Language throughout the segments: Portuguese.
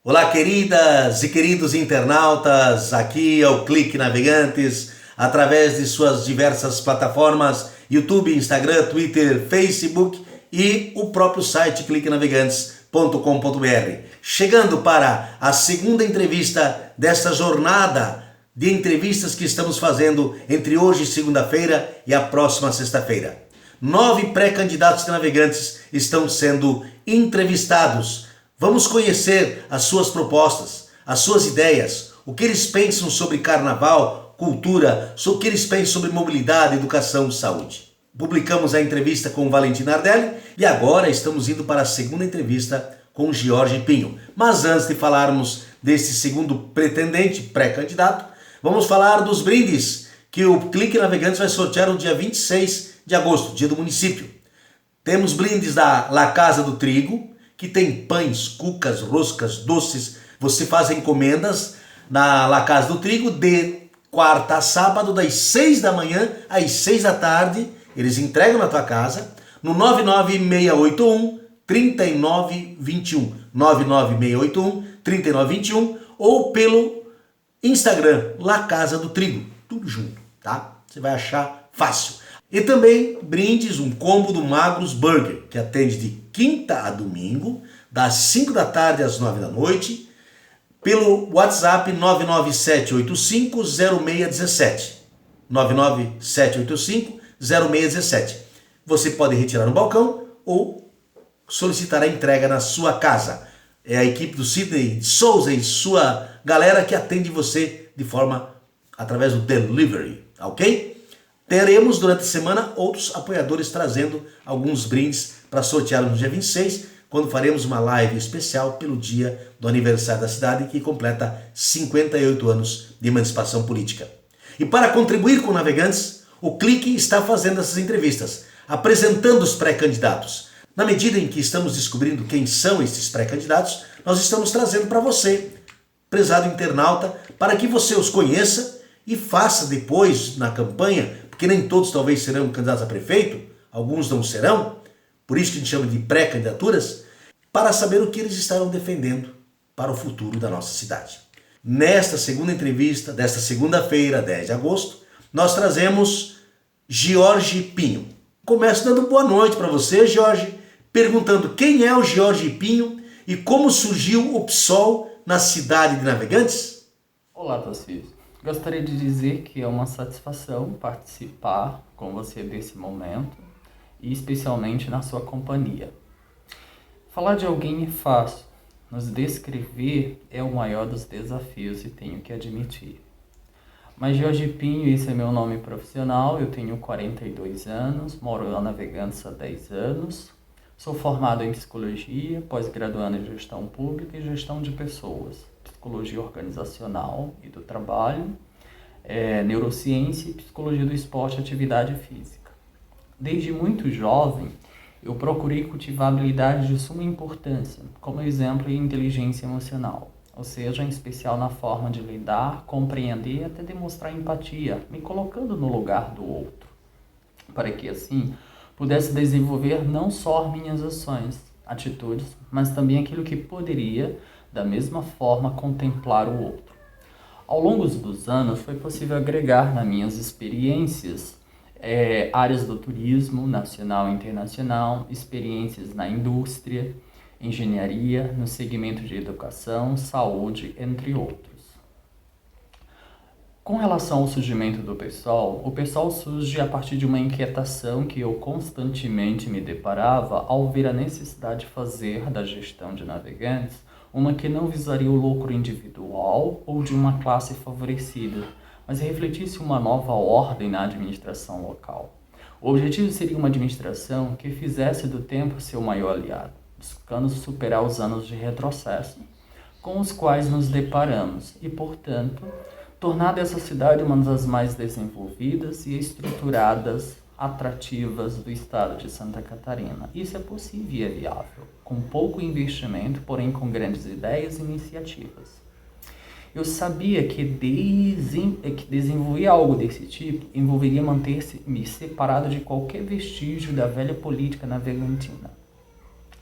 Olá, queridas e queridos internautas, aqui é o Clique Navegantes, através de suas diversas plataformas, YouTube, Instagram, Twitter, Facebook e o próprio site cliquenavegantes.com.br. Chegando para a segunda entrevista desta jornada de entrevistas que estamos fazendo entre hoje, segunda-feira, e a próxima sexta-feira. 9 pré-candidatos de navegantes estão sendo entrevistados. Vamos conhecer as suas propostas, as suas ideias, o que eles pensam sobre carnaval, cultura, o que eles pensam sobre mobilidade, educação e saúde. Publicamos a entrevista com o Valentim Nardelli e agora estamos indo para a segunda entrevista com o Jorge Pinho. Mas antes de falarmos desse segundo pretendente, pré-candidato, vamos falar dos brindes que o Clique Navegantes vai sortear no dia 26 de agosto, dia do município. Temos brindes da La Casa do Trigo, que tem pães, cucas, roscas, doces. Você faz encomendas na La Casa do Trigo de quarta a sábado, das 6 da manhã às 6 da tarde. Eles entregam na tua casa no 99681 3921. 99681 3921 ou pelo Instagram, La Casa do Trigo. Tudo junto, tá? Você vai achar fácil. E também brindes, um combo do Magros Burger, que atende de quinta a domingo, das 5 da tarde às 9 da noite, pelo WhatsApp 997850617. 997850617. Você pode retirar no balcão ou solicitar a entrega na sua casa. É a equipe do Sidney Souza e sua galera que atende você de forma através do delivery, ok? Teremos durante a semana outros apoiadores trazendo alguns brindes para sortear no dia 26, quando faremos uma live especial pelo dia do aniversário da cidade, que completa 58 anos de emancipação política. E para contribuir com Navegantes, o Clique está fazendo essas entrevistas, apresentando os pré-candidatos. Na medida em que estamos descobrindo quem são esses pré-candidatos, nós estamos trazendo para você, prezado internauta, para que você os conheça e faça depois na campanha, porque nem todos talvez serão candidatos a prefeito, alguns não serão, por isso que a gente chama de pré-candidaturas, para saber o que eles estarão defendendo para o futuro da nossa cidade. Nesta segunda entrevista, desta segunda-feira, 10 de agosto, nós trazemos Jorge Pinho. Começo dando boa noite para você, Jorge, perguntando quem é o Jorge Pinho e como surgiu o PSOL na cidade de Navegantes. Olá, Tarcísio. Gostaria de dizer que é uma satisfação participar com você desse momento e especialmente na sua companhia. Falar de alguém é fácil, nos descrever é o maior dos desafios e tenho que admitir. Mas Jorge Pinho, esse é meu nome profissional, eu tenho 42 anos, moro lá em Navegantes há 10 anos, sou formado em psicologia, pós-graduando em gestão pública e gestão de pessoas. Psicologia organizacional e do trabalho, neurociência e psicologia do esporte e atividade física. Desde muito jovem, eu procurei cultivar habilidades de suma importância, como exemplo a inteligência emocional, ou seja, em especial na forma de lidar, compreender e até demonstrar empatia, me colocando no lugar do outro, para que assim pudesse desenvolver não só minhas ações, atitudes, mas também aquilo que poderia da mesma forma contemplar o outro. Ao longo dos anos foi possível agregar nas minhas experiências áreas do turismo nacional e internacional, experiências na indústria, engenharia, no segmento de educação, saúde, entre outros. Com relação ao surgimento do PSOL, o PSOL surge a partir de uma inquietação que eu constantemente me deparava ao ver a necessidade de fazer da gestão de Navegantes uma que não visaria o lucro individual ou de uma classe favorecida, mas refletisse uma nova ordem na administração local. O objetivo seria uma administração que fizesse do tempo seu maior aliado, buscando superar os anos de retrocesso com os quais nos deparamos e, portanto, tornar dessa cidade uma das mais desenvolvidas e estruturadas, atrativas do estado de Santa Catarina. Isso é possível e é viável, com pouco investimento, porém com grandes ideias e iniciativas. Eu sabia que desenvolver algo desse tipo envolveria manter-me separado de qualquer vestígio da velha política navegantina.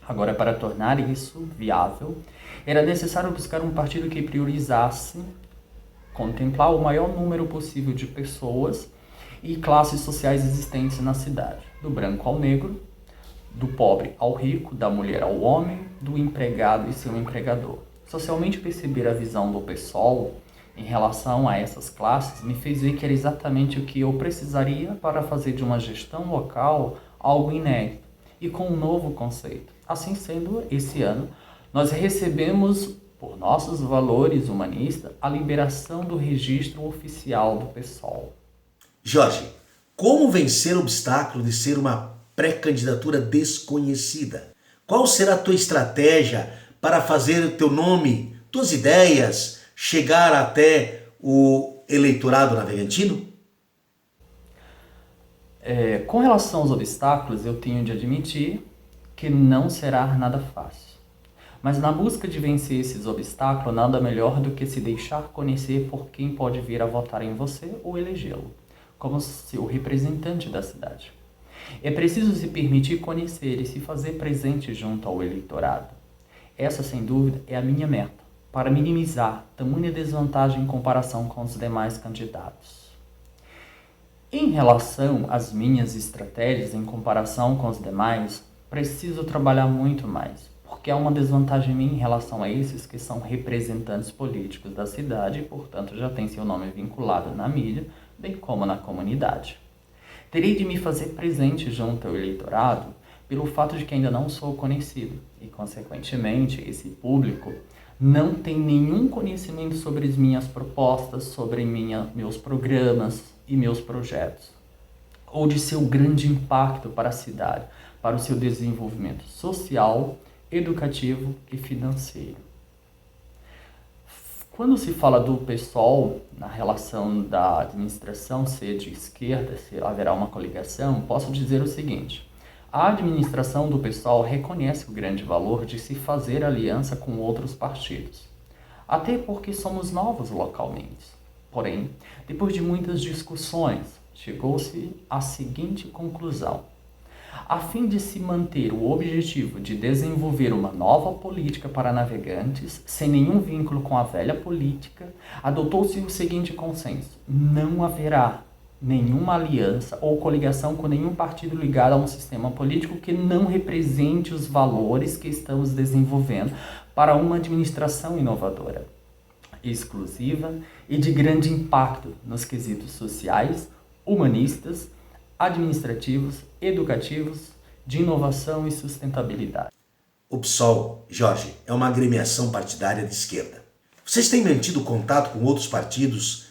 Agora, para tornar isso viável, Era necessário buscar um partido que priorizasse contemplar o maior número possível de pessoas e classes sociais existentes na cidade, do branco ao negro, do pobre ao rico, da mulher ao homem, do empregado e seu empregador. Socialmente perceber a visão do PSOL em relação a essas classes me fez ver que era exatamente o que eu precisaria para fazer de uma gestão local algo inédito e com um novo conceito. Assim sendo, esse ano, nós recebemos, por nossos valores humanistas, a liberação do registro oficial do PSOL. Jorge, como vencer o obstáculo de ser uma pré-candidatura desconhecida? Qual será a tua estratégia para fazer o teu nome, tuas ideias, chegar até o eleitorado navegantino? Com relação aos obstáculos, eu tenho de admitir que não será nada fácil. Mas na busca de vencer esses obstáculos, nada melhor do que se deixar conhecer por quem pode vir a votar em você ou elegê-lo, como seu representante da cidade. É preciso se permitir conhecer e se fazer presente junto ao eleitorado. Essa, sem dúvida, é a minha meta, para minimizar tamanha desvantagem em comparação com os demais candidatos. Em relação às minhas estratégias em comparação com os demais, preciso trabalhar muito mais, porque há uma desvantagem minha em relação a esses que são representantes políticos da cidade e, portanto, já têm seu nome vinculado na mídia, bem como na comunidade. Terei de me fazer presente junto ao eleitorado pelo fato de que ainda não sou conhecido e, consequentemente, esse público não tem nenhum conhecimento sobre as minhas propostas, sobre meus programas e meus projetos, ou de seu grande impacto para a cidade, para o seu desenvolvimento social, educativo e financeiro. Quando se fala do PSOL, na relação da administração ser de esquerda, se haverá uma coligação, posso dizer o seguinte: a administração do PSOL reconhece o grande valor de se fazer aliança com outros partidos, até porque somos novos localmente. Porém, depois de muitas discussões, chegou-se à seguinte conclusão: a fim de se manter o objetivo de desenvolver uma nova política para navegantes, sem nenhum vínculo com a velha política, adotou-se o seguinte consenso: não haverá nenhuma aliança ou coligação com nenhum partido ligado a um sistema político que não represente os valores que estamos desenvolvendo para uma administração inovadora, exclusiva e de grande impacto nos quesitos sociais, humanistas, administrativos, educativos, de inovação e sustentabilidade. O PSOL, Jorge, é uma agremiação partidária de esquerda. Vocês têm mantido contato com outros partidos,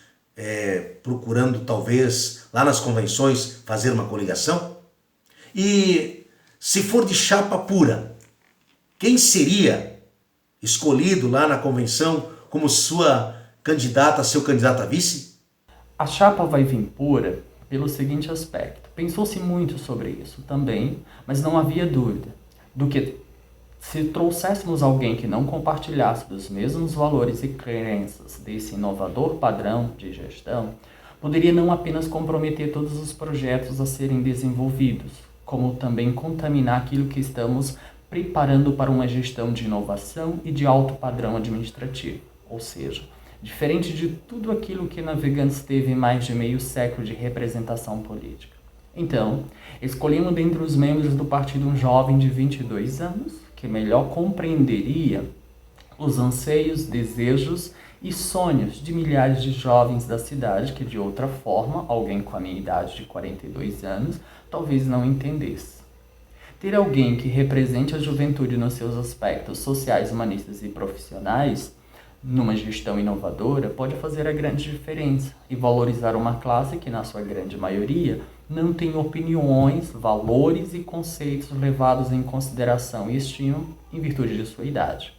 procurando talvez lá nas convenções fazer uma coligação? E se for de chapa pura, quem seria escolhido lá na convenção como sua candidata, seu candidato a vice? A chapa vai vir pura pelo seguinte aspecto: pensou-se muito sobre isso também, mas não havia dúvida do que, se trouxéssemos alguém que não compartilhasse dos mesmos valores e crenças desse inovador padrão de gestão, poderia não apenas comprometer todos os projetos a serem desenvolvidos, como também contaminar aquilo que estamos preparando para uma gestão de inovação e de alto padrão administrativo, ou seja, diferente de tudo aquilo que Navegantes teve em mais de meio século de representação política. Então, escolhemos dentre os membros do partido um jovem de 22 anos, que melhor compreenderia os anseios, desejos e sonhos de milhares de jovens da cidade que, de outra forma, alguém com a minha idade de 42 anos talvez não entendesse. Ter alguém que represente a juventude nos seus aspectos sociais, humanistas e profissionais numa gestão inovadora pode fazer a grande diferença e valorizar uma classe que, na sua grande maioria, não tem opiniões, valores e conceitos levados em consideração e estima em virtude de sua idade.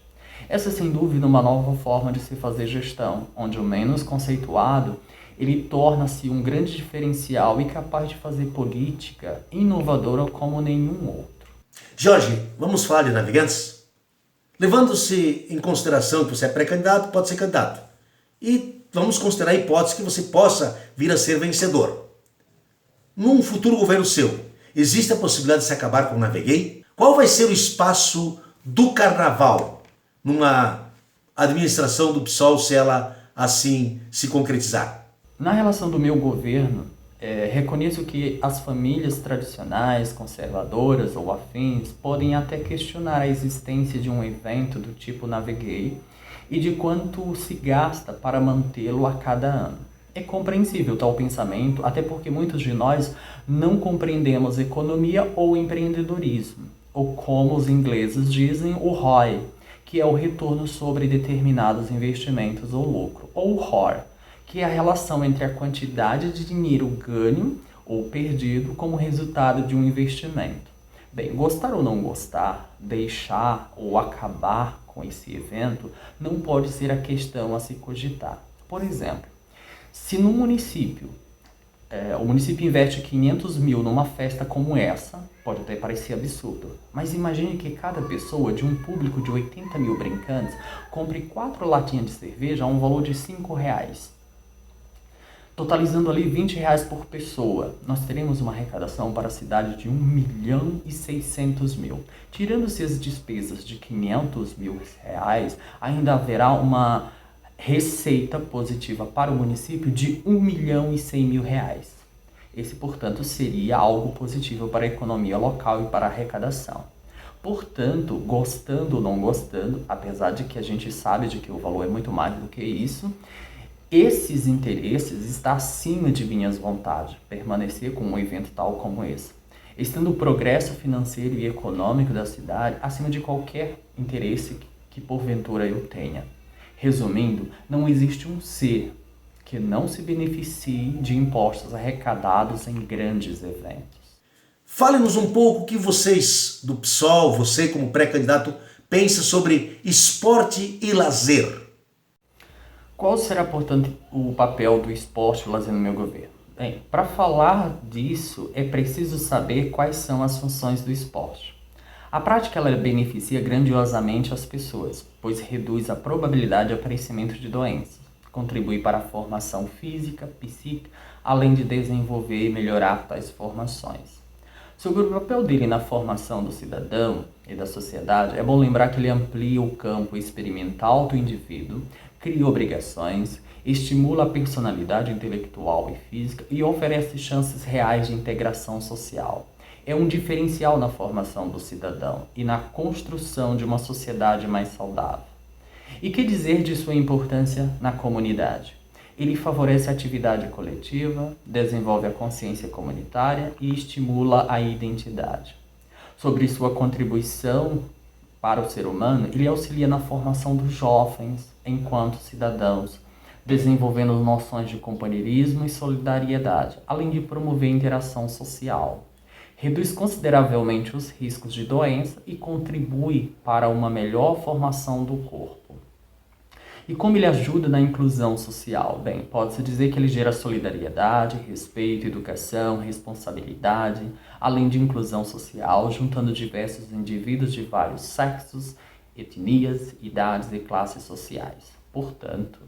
Essa é, sem dúvida, uma nova forma de se fazer gestão, onde o menos conceituado ele torna-se um grande diferencial e capaz de fazer política inovadora como nenhum outro. Jorge, vamos falar de Navegantes? Levando-se em consideração que você é pré-candidato, pode ser candidato. E vamos considerar a hipótese que você possa vir a ser vencedor. Num futuro governo seu, existe a possibilidade de se acabar com o Naveguei? Qual vai ser o espaço do carnaval numa a administração do PSOL se ela assim se concretizar? Na relação do meu governo, reconheço que as famílias tradicionais, conservadoras ou afins podem até questionar a existência de um evento do tipo Naveguei e de quanto se gasta para mantê-lo a cada ano. É compreensível tal pensamento, até porque muitos de nós não compreendemos economia ou empreendedorismo, ou como os ingleses dizem, o ROI, que é o retorno sobre determinados investimentos ou lucro, ou o ROR, que é a relação entre a quantidade de dinheiro ganho ou perdido como resultado de um investimento. Bem, gostar ou não gostar, deixar ou acabar com esse evento não pode ser a questão a se cogitar. Por exemplo, se no município, o município investe 500 mil numa festa como essa, pode até parecer absurdo, mas imagine que cada pessoa de um público de 80 mil brincantes compre 4 latinhas de cerveja a um valor de R$5. Totalizando ali R$20 por pessoa, nós teremos uma arrecadação para a cidade de 1.600.000. Tirando-se as despesas de R$500 mil, ainda haverá uma receita positiva para o município de R$1.100.000. Esse, portanto, seria algo positivo para a economia local e para a arrecadação. Portanto, gostando ou não gostando, apesar de que a gente sabe de que o valor é muito mais do que isso, esses interesses estão acima de minhas vontades, permanecer com um evento tal como esse, estando o progresso financeiro e econômico da cidade acima de qualquer interesse que porventura eu tenha. Resumindo, não existe um ser que não se beneficie de impostos arrecadados em grandes eventos. Fale-nos um pouco o que vocês do PSOL, você como pré-candidato, pensa sobre esporte e lazer. Qual será, portanto, o papel do esporte e lazer no meu governo? Bem, para falar disso, é preciso saber quais são as funções do esporte. A prática ela beneficia grandiosamente as pessoas, pois reduz a probabilidade de aparecimento de doenças, contribui para a formação física, psíquica, além de desenvolver e melhorar tais formações. Sobre o papel dele na formação do cidadão e da sociedade, é bom lembrar que ele amplia o campo experimental do indivíduo, cria obrigações, estimula a personalidade intelectual e física e oferece chances reais de integração social. É um diferencial na formação do cidadão e na construção de uma sociedade mais saudável. E que dizer de sua importância na comunidade? Ele favorece a atividade coletiva, desenvolve a consciência comunitária e estimula a identidade. Sobre sua contribuição para o ser humano, ele auxilia na formação dos jovens enquanto cidadãos, desenvolvendo noções de companheirismo e solidariedade, além de promover a interação social. Reduz consideravelmente os riscos de doença e contribui para uma melhor formação do corpo. E como ele ajuda na inclusão social? Bem, pode-se dizer que ele gera solidariedade, respeito, educação, responsabilidade, além de inclusão social, juntando diversos indivíduos de vários sexos, etnias, idades e classes sociais. Portanto,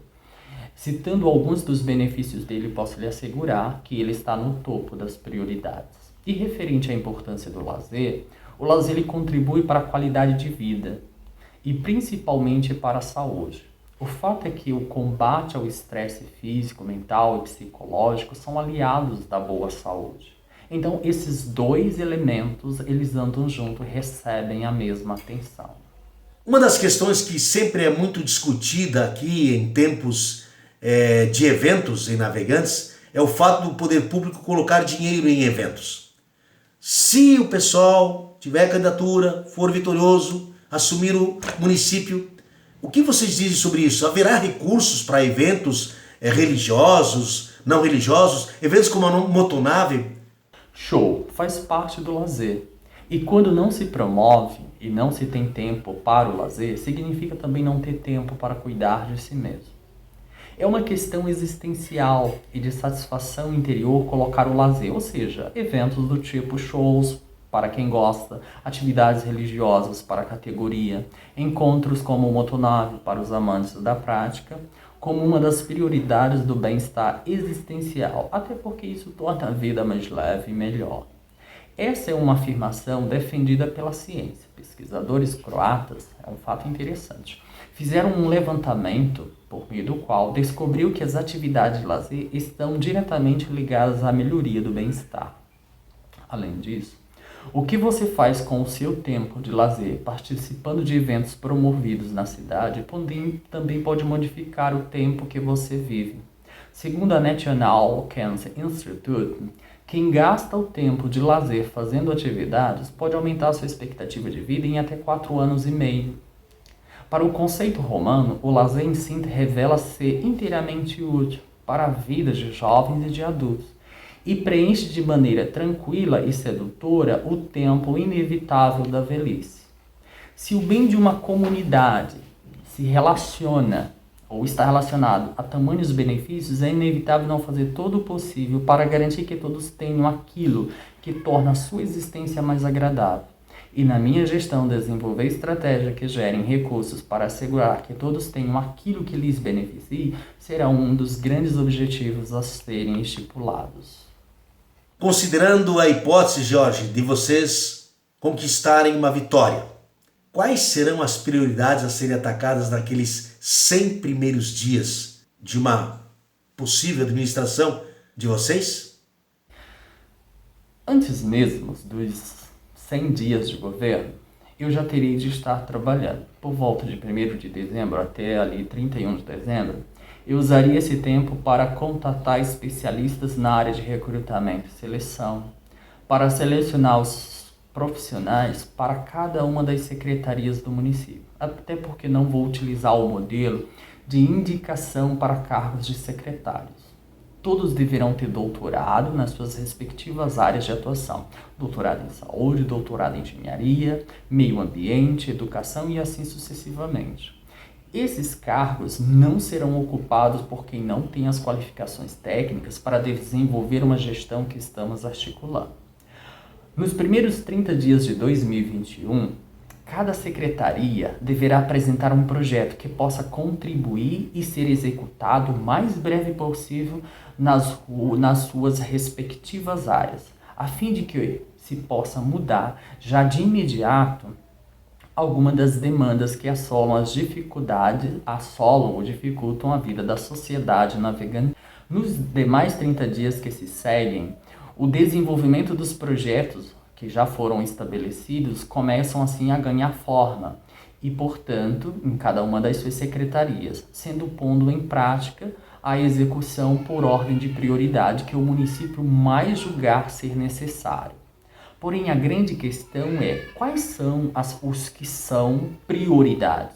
citando alguns dos benefícios dele, posso lhe assegurar que ele está no topo das prioridades. E referente à importância do lazer, o lazer ele contribui para a qualidade de vida e principalmente para a saúde. O fato é que o combate ao estresse físico, mental e psicológico são aliados da boa saúde. Então, esses dois elementos, eles andam juntos e recebem a mesma atenção. Uma das questões que sempre é muito discutida aqui em tempos de eventos em Navegantes é o fato do poder público colocar dinheiro em eventos. Se o pessoal tiver candidatura, for vitorioso, assumir o município, o que vocês dizem sobre isso? Haverá recursos para eventos religiosos, não religiosos, eventos como a motonave? Show! Faz parte do lazer. E quando não se promove e não se tem tempo para o lazer, significa também não ter tempo para cuidar de si mesmo. É uma questão existencial e de satisfação interior colocar o lazer, ou seja, eventos do tipo shows, para quem gosta, atividades religiosas para a categoria, encontros como motonave para os amantes da prática, como uma das prioridades do bem-estar existencial, até porque isso torna a vida mais leve e melhor. Essa é uma afirmação defendida pela ciência. Pesquisadores croatas, é um fato interessante, fizeram um levantamento por meio do qual descobriu que as atividades de lazer estão diretamente ligadas à melhoria do bem-estar. Além disso, o que você faz com o seu tempo de lazer participando de eventos promovidos na cidade também pode modificar o tempo que você vive. Segundo a National Cancer Institute, quem gasta o tempo de lazer fazendo atividades pode aumentar sua expectativa de vida em até 4 anos e meio. Para o conceito romano, o lazer em si revela ser inteiramente útil para a vida de jovens e de adultos e preenche de maneira tranquila e sedutora o tempo inevitável da velhice. Se o bem de uma comunidade se relaciona ou está relacionado a tamanhos benefícios, é inevitável não fazer todo o possível para garantir que todos tenham aquilo que torna a sua existência mais agradável. E na minha gestão, desenvolver estratégias que gerem recursos para assegurar que todos tenham aquilo que lhes beneficie será um dos grandes objetivos a serem estipulados. Considerando a hipótese, Jorge, de vocês conquistarem uma vitória, quais serão as prioridades a serem atacadas naqueles 100 primeiros dias de uma possível administração de vocês? Antes mesmo dos 100 dias de governo, eu já terei de estar trabalhando. Por volta de 1º de dezembro até ali 31 de dezembro, eu usaria esse tempo para contatar especialistas na área de recrutamento e seleção, para selecionar os profissionais para cada uma das secretarias do município. Até porque não vou utilizar o modelo de indicação para cargos de secretários. Todos deverão ter doutorado nas suas respectivas áreas de atuação. Doutorado em saúde, doutorado em engenharia, meio ambiente, educação e assim sucessivamente. Esses cargos não serão ocupados por quem não tem as qualificações técnicas para desenvolver uma gestão que estamos articulando. Nos primeiros 30 dias de 2021, cada secretaria deverá apresentar um projeto que possa contribuir e ser executado o mais breve possível nas suas respectivas áreas, a fim de que se possa mudar já de imediato alguma das demandas que assolam ou dificultam a vida da sociedade navegante. Nos demais 30 dias que se seguem, o desenvolvimento dos projetos que já foram estabelecidos começam assim a ganhar forma e, portanto, em cada uma das suas secretarias, sendo pondo em prática a execução por ordem de prioridade que o município mais julgar ser necessário. Porém, a grande questão é quais são os que são prioridades.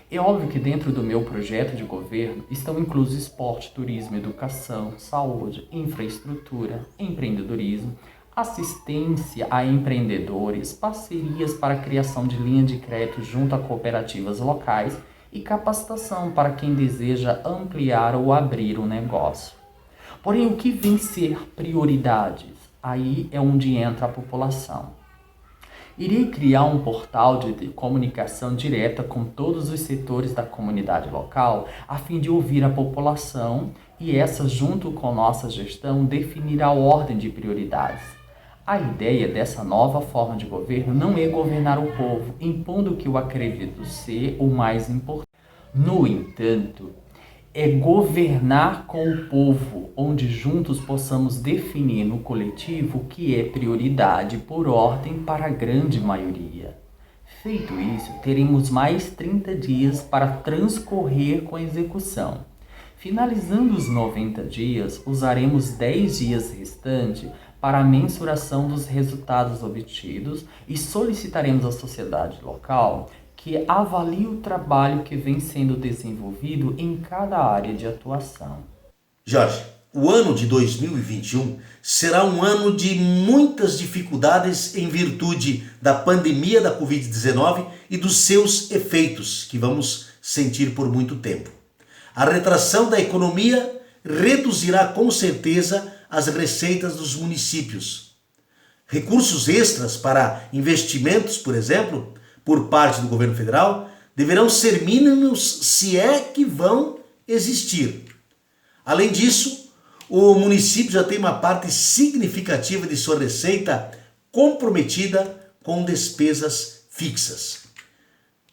É óbvio que dentro do meu projeto de governo estão inclusos esporte, turismo, educação, saúde, infraestrutura, empreendedorismo, assistência a empreendedores, parcerias para a criação de linha de crédito junto a cooperativas locais e capacitação para quem deseja ampliar ou abrir um negócio. Porém, o que vem ser prioridades? Aí é onde entra a população. Irei criar um portal de comunicação direta com todos os setores da comunidade local, a fim de ouvir a população e essa, junto com nossa gestão, definirá a ordem de prioridades. A ideia dessa nova forma de governo não é governar o povo, impondo o que eu acredito ser o mais importante. No entanto, é governar com o povo, onde juntos possamos definir no coletivo o que é prioridade por ordem para a grande maioria. Feito isso, teremos mais 30 dias para transcorrer com a execução. Finalizando os 90 dias, usaremos 10 dias restantes para a mensuração dos resultados obtidos e solicitaremos à sociedade local que avalie o trabalho que vem sendo desenvolvido em cada área de atuação. Jorge, o ano de 2021 será um ano de muitas dificuldades em virtude da pandemia da Covid-19 e dos seus efeitos, que vamos sentir por muito tempo. A retração da economia reduzirá com certeza as receitas dos municípios. Recursos extras para investimentos, por exemplo, por parte do governo federal, deverão ser mínimos se é que vão existir. Além disso, o município já tem uma parte significativa de sua receita comprometida com despesas fixas.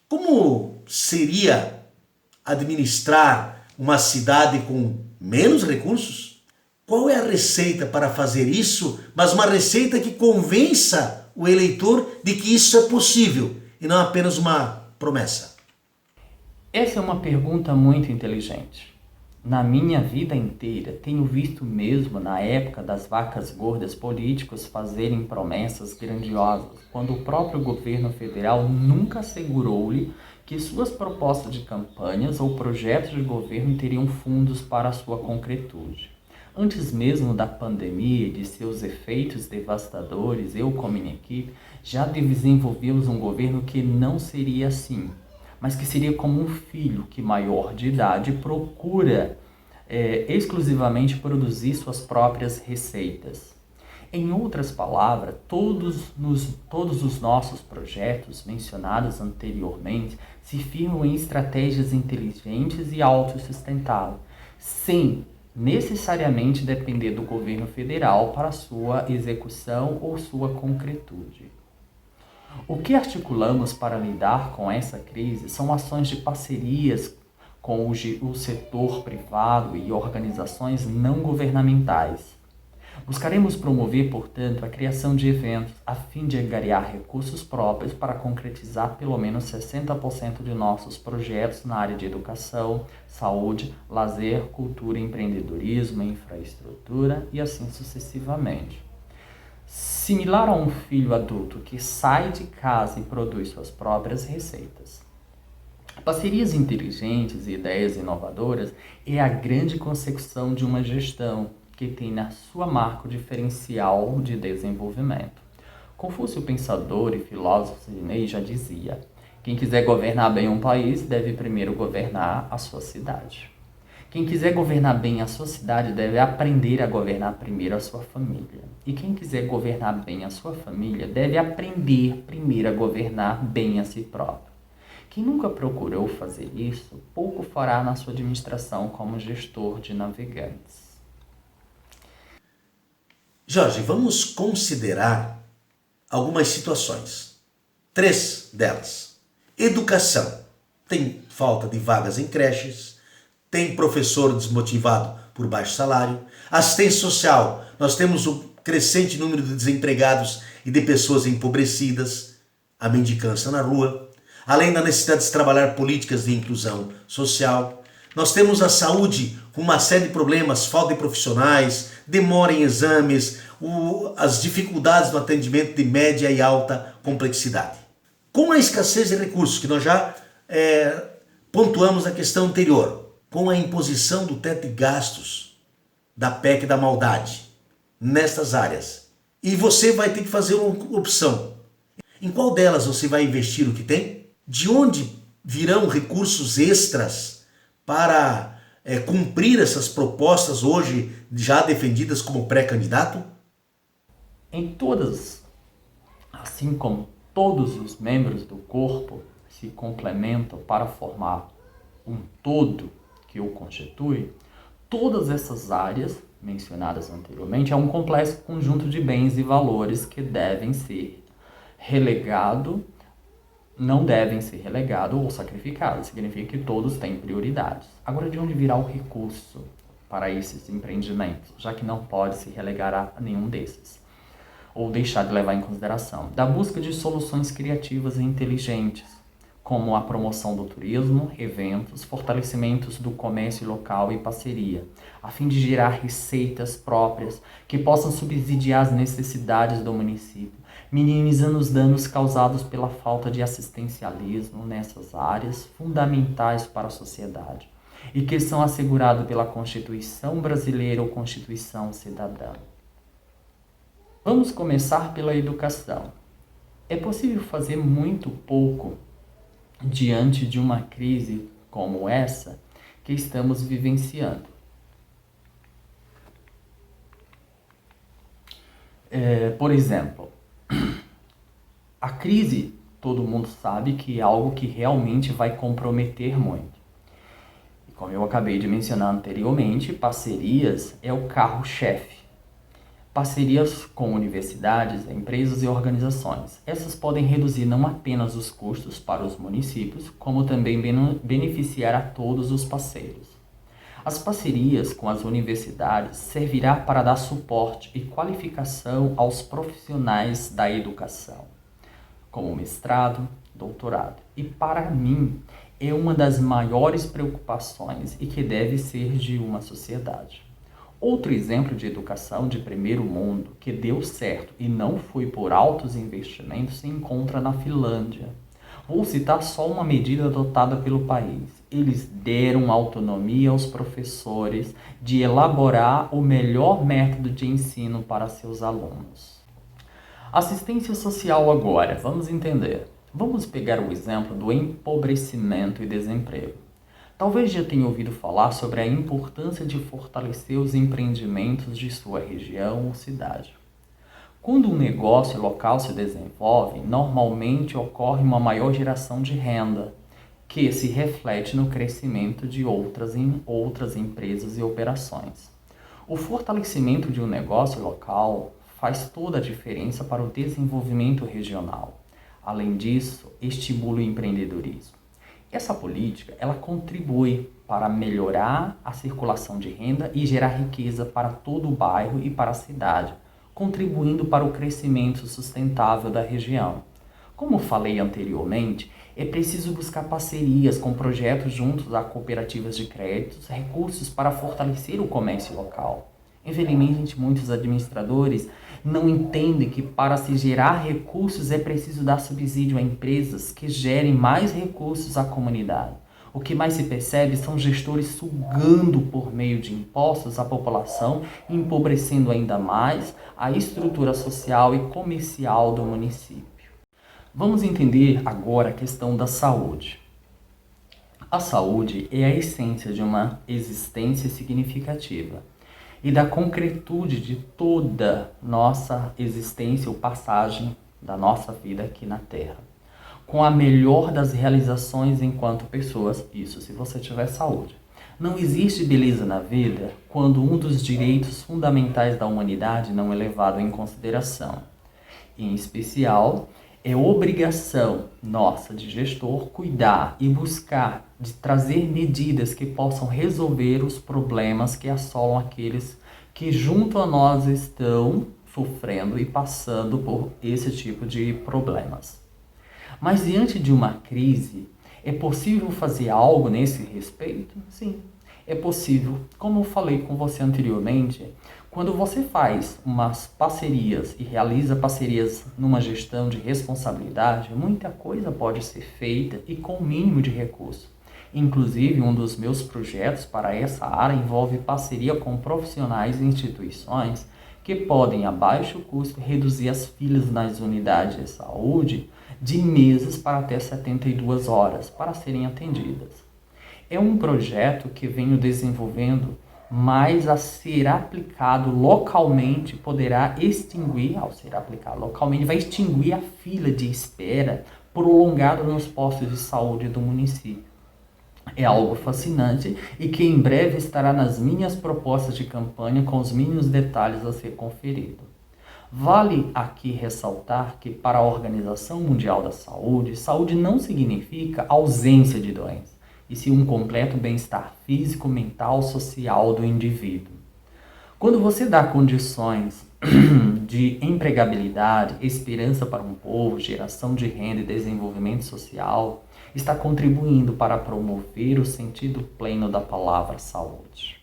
Como seria administrar uma cidade com menos recursos? Qual é a receita para fazer isso, mas uma receita que convença o eleitor de que isso é possível e não apenas uma promessa? Essa é uma pergunta muito inteligente. Na minha vida inteira, tenho visto mesmo na época das vacas gordas políticos fazerem promessas grandiosas, quando o próprio governo federal nunca assegurou-lhe que suas propostas de campanhas ou projetos de governo teriam fundos para sua concretude. Antes mesmo da pandemia e de seus efeitos devastadores, eu, com minha equipe, já desenvolvemos um governo que não seria assim, mas que seria como um filho que, maior de idade, procura exclusivamente produzir suas próprias receitas. Em outras palavras, todos os nossos projetos mencionados anteriormente se firmam em estratégias inteligentes e autossustentáveis, sem necessariamente depender do governo federal para sua execução ou sua concretude. O que articulamos para lidar com essa crise são ações de parcerias com o setor privado e organizações não governamentais. Buscaremos promover, portanto, a criação de eventos a fim de angariar recursos próprios para concretizar pelo menos 60% de nossos projetos na área de educação, saúde, lazer, cultura, empreendedorismo, infraestrutura e assim sucessivamente. Similar a um filho adulto que sai de casa e produz suas próprias receitas. Parcerias inteligentes e ideias inovadoras é a grande consecução de uma gestão que tem na sua marca o diferencial de desenvolvimento. Confúcio, pensador e filósofo chinês, já dizia: quem quiser governar bem um país deve primeiro governar a sua cidade. Quem quiser governar bem a sua cidade deve aprender a governar primeiro a sua família. E quem quiser governar bem a sua família deve aprender primeiro a governar bem a si próprio. Quem nunca procurou fazer isso, pouco fará na sua administração como gestor de navegantes. Jorge, vamos considerar algumas situações. 3 delas. Educação. Tem falta de vagas em creches, tem professor desmotivado por baixo salário. Assistência social. Nós temos um crescente número de desempregados e de pessoas empobrecidas, a mendicância na rua. Além da necessidade de trabalhar políticas de inclusão social. Nós temos a saúde com uma série de problemas, falta de profissionais, demora em exames, as dificuldades no atendimento de média e alta complexidade. Com a escassez de recursos, que nós já pontuamos na questão anterior, com a imposição do teto de gastos da PEC da maldade nestas áreas, e você vai ter que fazer uma opção. Em qual delas você vai investir o que tem? De onde virão recursos extras para cumprir essas propostas hoje já defendidas como pré-candidato? Em todas, assim como todos os membros do corpo se complementam para formar um todo que o constitui, todas essas áreas mencionadas anteriormente é um complexo conjunto de bens e valores que não devem ser relegados ou sacrificados. Significa que todos têm prioridades. Agora, de onde virá o recurso para esses empreendimentos, já que não pode se relegar a nenhum desses, ou deixar de levar em consideração? Da busca de soluções criativas e inteligentes, como a promoção do turismo, eventos, fortalecimentos do comércio local e parceria, a fim de gerar receitas próprias que possam subsidiar as necessidades do município, minimizando os danos causados pela falta de assistencialismo nessas áreas fundamentais para a sociedade e que são assegurados pela Constituição Brasileira ou Constituição Cidadã. Vamos começar pela educação. É possível fazer muito pouco diante de uma crise como essa que estamos vivenciando. Por exemplo, a crise, todo mundo sabe que é algo que realmente vai comprometer muito. E como eu acabei de mencionar anteriormente, parcerias é o carro-chefe. Parcerias com universidades, empresas e organizações. Essas podem reduzir não apenas os custos para os municípios, como também beneficiar a todos os parceiros. As parcerias com as universidades servirá para dar suporte e qualificação aos profissionais da educação, como mestrado, doutorado. E para mim, é uma das maiores preocupações e que deve ser de uma sociedade. Outro exemplo de educação de primeiro mundo que deu certo e não foi por altos investimentos se encontra na Finlândia. Vou citar só uma medida adotada pelo país. Eles deram autonomia aos professores de elaborar o melhor método de ensino para seus alunos. Assistência social agora, vamos entender. Vamos pegar o exemplo do empobrecimento e desemprego. Talvez já tenha ouvido falar sobre a importância de fortalecer os empreendimentos de sua região ou cidade. Quando um negócio local se desenvolve, normalmente ocorre uma maior geração de renda, que se reflete no crescimento de outras empresas e operações. O fortalecimento de um negócio local faz toda a diferença para o desenvolvimento regional. Além disso, estimula o empreendedorismo. Essa política, ela contribui para melhorar a circulação de renda e gerar riqueza para todo o bairro e para a cidade, contribuindo para o crescimento sustentável da região. Como falei anteriormente, é preciso buscar parcerias com projetos juntos a cooperativas de créditos, recursos para fortalecer o comércio local. Infelizmente, muitos administradores não entendem que para se gerar recursos é preciso dar subsídio a empresas que gerem mais recursos à comunidade. O que mais se percebe são gestores sugando por meio de impostos a população, empobrecendo ainda mais a estrutura social e comercial do município. Vamos entender agora a questão da saúde. A saúde é a essência de uma existência significativa e da concretude de toda nossa existência ou passagem da nossa vida aqui na Terra. Com a melhor das realizações enquanto pessoas, isso se você tiver saúde. Não existe beleza na vida quando um dos direitos fundamentais da humanidade não é levado em consideração. Em especial, é obrigação nossa de gestor cuidar e buscar de trazer medidas que possam resolver os problemas que assolam aqueles que junto a nós estão sofrendo e passando por esse tipo de problemas. Mas diante de uma crise, é possível fazer algo nesse respeito? Sim, é possível. Como eu falei com você anteriormente, quando você faz umas parcerias e realiza parcerias numa gestão de responsabilidade, muita coisa pode ser feita e com o mínimo de recurso. Inclusive, um dos meus projetos para essa área envolve parceria com profissionais e instituições que podem, a baixo custo, reduzir as filas nas unidades de saúde de meses para até 72 horas para serem atendidas. É um projeto que venho desenvolvendo, mas a ser aplicado localmente poderá extinguir, ao ser aplicado localmente, vai extinguir a fila de espera prolongada nos postos de saúde do município. É algo fascinante e que em breve estará nas minhas propostas de campanha com os mínimos detalhes a ser conferido. Vale aqui ressaltar que para a Organização Mundial da Saúde, saúde não significa ausência de doença, e sim um completo bem-estar físico, mental, social do indivíduo. Quando você dá condições de empregabilidade, esperança para um povo, geração de renda e desenvolvimento social, está contribuindo para promover o sentido pleno da palavra saúde.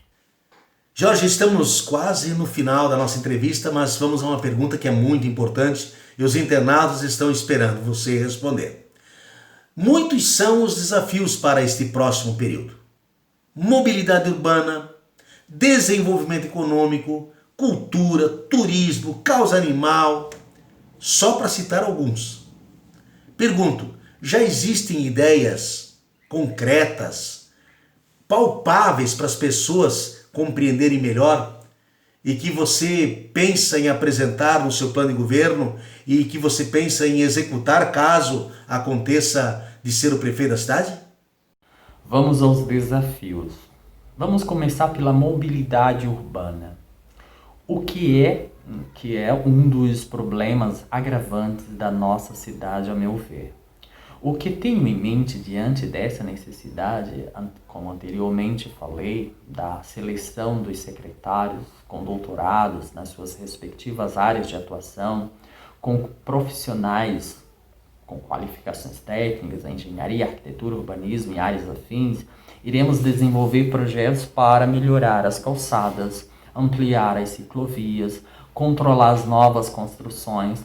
Jorge, estamos quase no final da nossa entrevista, mas vamos a uma pergunta que é muito importante e os internautas estão esperando você responder. Muitos são os desafios para este próximo período. Mobilidade urbana, desenvolvimento econômico, cultura, turismo, causa animal, só para citar alguns. Pergunto, já existem ideias concretas, palpáveis para as pessoas compreenderem melhor e que você pensa em apresentar no seu plano de governo e que você pensa em executar caso aconteça de ser o prefeito da cidade? Vamos aos desafios. Vamos começar pela mobilidade urbana. O que é que é um dos problemas agravantes da nossa cidade, a meu ver. O que tenho em mente diante dessa necessidade, como anteriormente falei, da seleção dos secretários com doutorados nas suas respectivas áreas de atuação, com profissionais com qualificações técnicas, engenharia, arquitetura, urbanismo e áreas afins, iremos desenvolver projetos para melhorar as calçadas, ampliar as ciclovias, controlar as novas construções,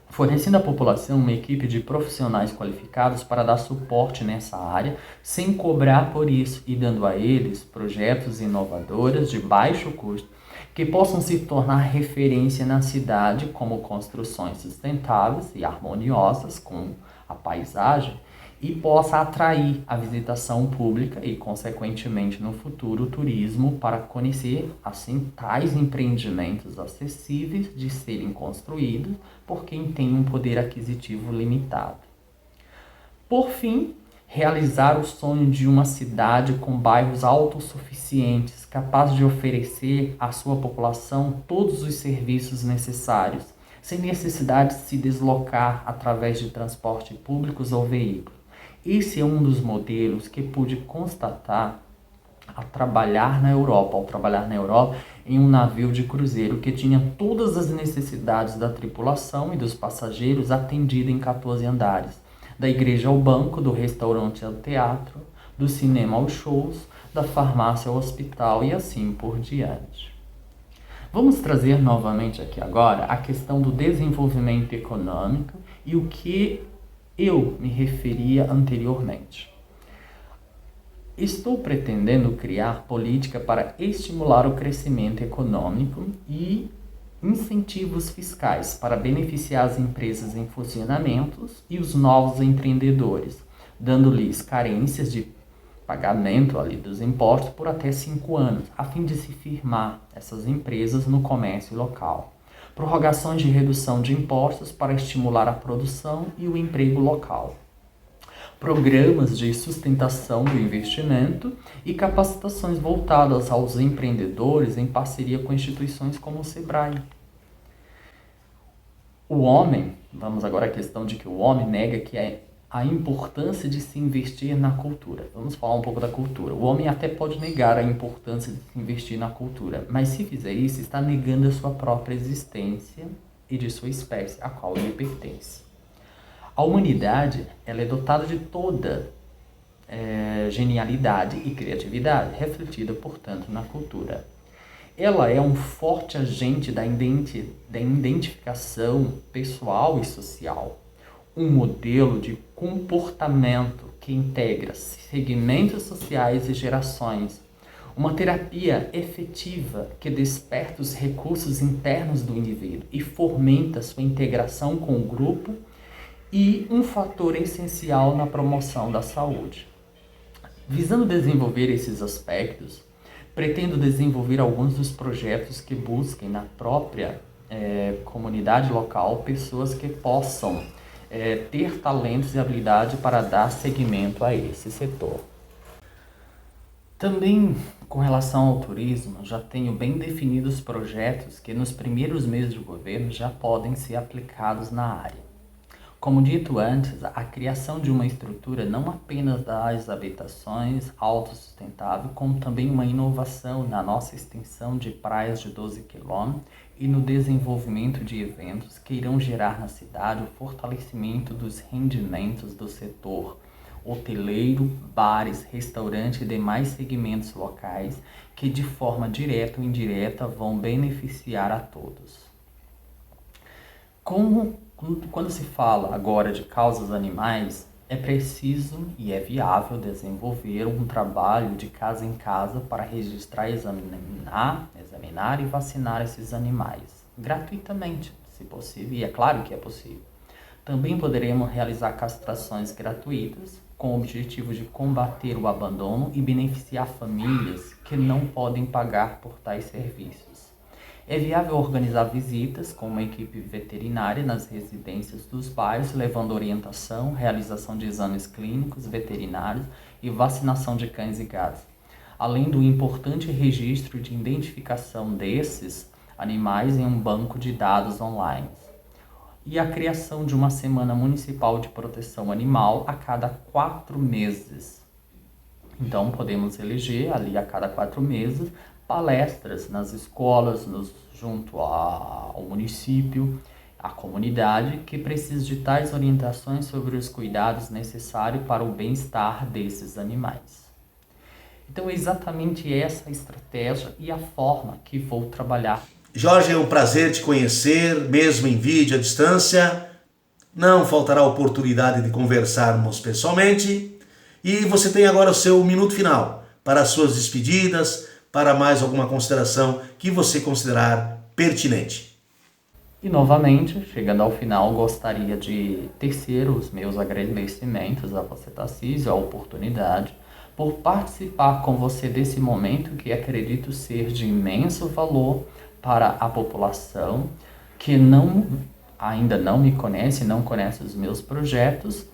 fornecendo à população uma equipe de profissionais qualificados para dar suporte nessa área, sem cobrar por isso e dando a eles projetos inovadores de baixo custo que possam se tornar referência na cidade como construções sustentáveis e harmoniosas com a paisagem e possa atrair a visitação pública e, consequentemente, no futuro, o turismo para conhecer, assim, tais empreendimentos acessíveis de serem construídos por quem tem um poder aquisitivo limitado. Por fim, realizar o sonho de uma cidade com bairros autossuficientes, capazes de oferecer à sua população todos os serviços necessários, sem necessidade de se deslocar através de transporte públicos ou veículos. Esse é um dos modelos que pude constatar ao trabalhar na Europa em um navio de cruzeiro que tinha todas as necessidades da tripulação e dos passageiros atendida em 14 andares. Da igreja ao banco, do restaurante ao teatro, do cinema aos shows, da farmácia ao hospital e assim por diante. Vamos trazer novamente aqui agora a questão do desenvolvimento econômico e o que eu me referia anteriormente. Estou pretendendo criar política para estimular o crescimento econômico e incentivos fiscais para beneficiar as empresas em funcionamentos e os novos empreendedores, dando-lhes carências de pagamento ali dos impostos por até 5 anos, a fim de se firmar essas empresas no comércio local. Prorrogações de redução de impostos para estimular a produção e o emprego local. Programas de sustentação do investimento e capacitações voltadas aos empreendedores em parceria com instituições como o Sebrae. O homem, vamos agora à questão de que o homem nega que é a importância de se investir na cultura. Vamos falar um pouco da cultura. O homem até pode negar a importância de se investir na cultura, mas se fizer isso, está negando a sua própria existência e de sua espécie, a qual ele pertence. A humanidade, ela é dotada de toda genialidade e criatividade, refletida, portanto, na cultura. Ela é um forte agente da identificação pessoal e social, um modelo de comportamento que integra segmentos sociais e gerações, uma terapia efetiva que desperta os recursos internos do indivíduo e fomenta sua integração com o grupo e um fator essencial na promoção da saúde. Visando desenvolver esses aspectos, pretendo desenvolver alguns dos projetos que busquem na própria comunidade local pessoas que possam ter talentos e habilidade para dar seguimento a esse setor. Também, com relação ao turismo, já tenho bem definidos projetos que nos primeiros meses de governo já podem ser aplicados na área. Como dito antes, a criação de uma estrutura não apenas das habitações autossustentável, como também uma inovação na nossa extensão de praias de 12 km e no desenvolvimento de eventos que irão gerar na cidade o fortalecimento dos rendimentos do setor hoteleiro, bares, restaurantes e demais segmentos locais que de forma direta ou indireta vão beneficiar a todos. Quando se fala agora de causas animais, é preciso e é viável desenvolver um trabalho de casa em casa para registrar, examinar e vacinar esses animais, gratuitamente, se possível, e é claro que é possível. Também poderemos realizar castrações gratuitas com o objetivo de combater o abandono e beneficiar famílias que não podem pagar por tais serviços. É viável organizar visitas com uma equipe veterinária nas residências dos bairros, levando orientação, realização de exames clínicos, veterinários e vacinação de cães e gatos. Além do importante registro de identificação desses animais em um banco de dados online. E a criação de uma Semana Municipal de Proteção Animal a cada 4 meses. Então, podemos eleger ali a cada 4 meses palestras nas escolas, junto ao município, à comunidade, que precisa de tais orientações sobre os cuidados necessários para o bem-estar desses animais. Então, é exatamente essa a estratégia e a forma que vou trabalhar. Jorge, é um prazer te conhecer, mesmo em vídeo à distância. Não faltará oportunidade de conversarmos pessoalmente. E você tem agora o seu minuto final para as suas despedidas, para mais alguma consideração que você considerar pertinente. E novamente, chegando ao final, gostaria de tecer os meus agradecimentos a você, Tarcísio, a oportunidade, por participar com você desse momento que acredito ser de imenso valor para a população que ainda não me conhece, não conhece os meus projetos,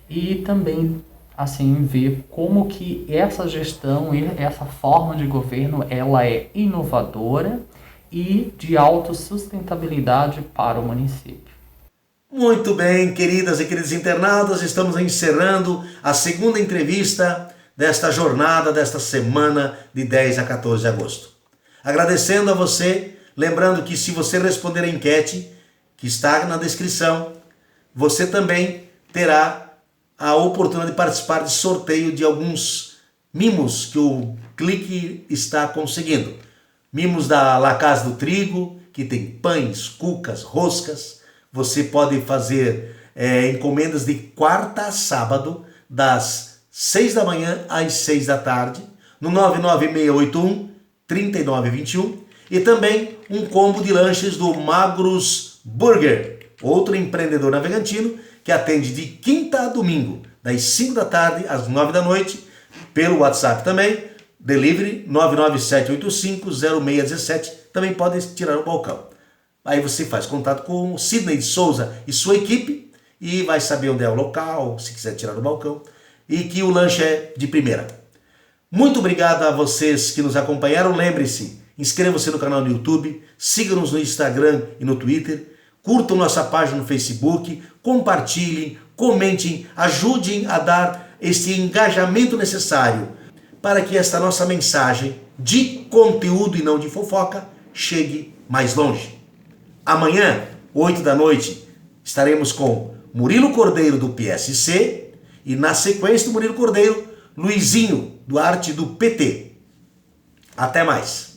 e também assim ver como que essa gestão e essa forma de governo ela é inovadora e de autossustentabilidade para o município. Muito bem, queridas e queridos internautas, estamos encerrando a segunda entrevista desta jornada, desta semana de 10 a 14 de agosto. Agradecendo a você, lembrando que se você responder a enquete que está na descrição, você também terá a oportunidade de participar de sorteio de alguns mimos que o Clique está conseguindo. Mimos da La Casa do Trigo, que tem pães, cucas, roscas. Você pode fazer encomendas de quarta a sábado, das 6 da manhã às 6 da tarde, no 99681-3921. E também um combo de lanches do Magros Burger, outro empreendedor navegantino que atende de quinta a domingo, das 5 da tarde às 9 da noite, pelo WhatsApp também, delivery 997850617, também pode tirar o balcão. Aí você faz contato com o Sidney de Souza e sua equipe e vai saber onde é o local, se quiser tirar do balcão, e que o lanche é de primeira. Muito obrigado a vocês que nos acompanharam. Lembre-se, inscreva-se no canal no YouTube, siga-nos no Instagram e no Twitter, curtam nossa página no Facebook, compartilhem, comentem, ajudem a dar esse engajamento necessário para que esta nossa mensagem de conteúdo e não de fofoca chegue mais longe. Amanhã, 8 da noite, estaremos com Murilo Cordeiro do PSC e na sequência do Murilo Cordeiro, Luizinho Duarte do PT. Até mais!